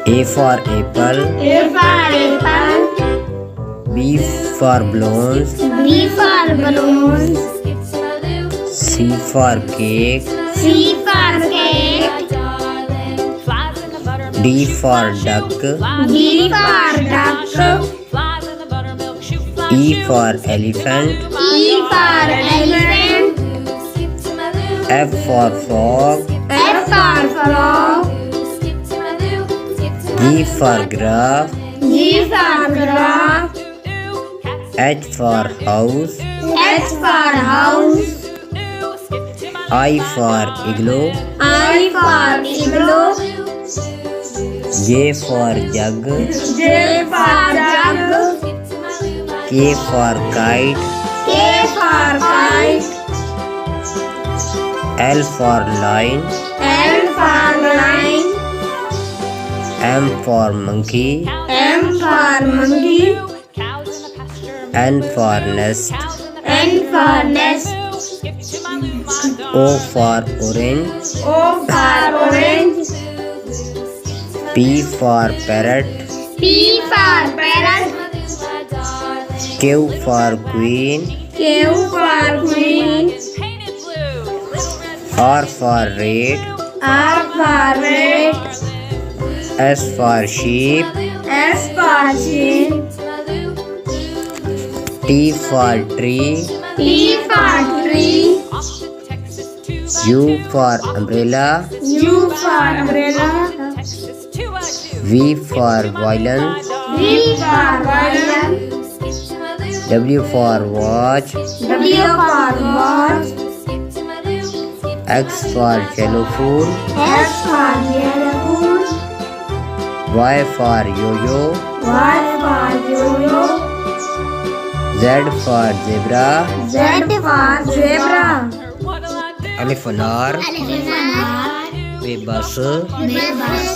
A for apple. A for apple. B for balloons. B for balloons. C for cake. C for cake. D for duck. D for duck. E for elephant. E for elephant. F for frog. F for frog. G for giraffe. G for giraffe. H for house. H for house. I for igloo. I for igloo. J for jug. J for jug. K for kite. K for kite. L for lion. L for lion. M for monkey. M for monkey. N for nest. N for nest. O for orange. O for orange. P for parrot. P for parrot. Q for queen. Q for queen. R for red. R for red. S for sheep. S for sheep. T for tree. T for tree. U for umbrella. U for umbrella. V for violin. V for violin. W for watch. W for watch. X for xylophone. X for xylophone. Y for yo-yo. Y for yo-yo. Z for zebra. Z for zebra. Alif nar. P bus. Bus.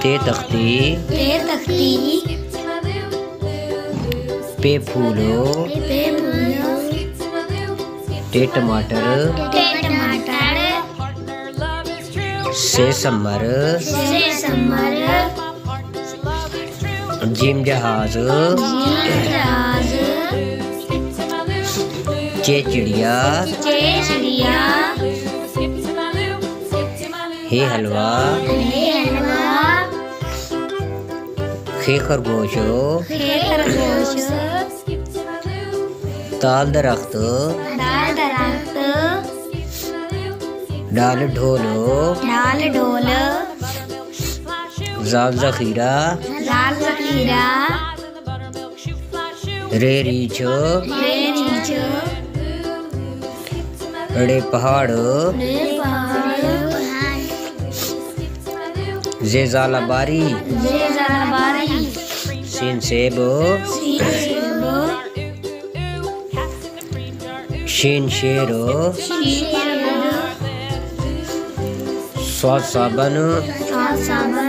T takhti. T takhti. P phoolo. P phoolo. T टमाटर. T टमाटर. C summer. C summer. Gym जहाज. जहाज. च चिड़िया. J चिड़िया. हे हलवा. हलवा. खे खरगोश. खरगोश. ताल दरख्त. दाल दरख्त. डाल ढोल. डाल ढोल. जाल जखीरा. जाल जखीरा. रे रीछ. रे रीछ. रे पहाड़. रे पहाड़. जे जालाबारी. जे जालाबारी. सीन सेब. सेब. शीन शेर. शेर. स्वाद साबन. स्वाद साबन.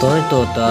तोय तोता.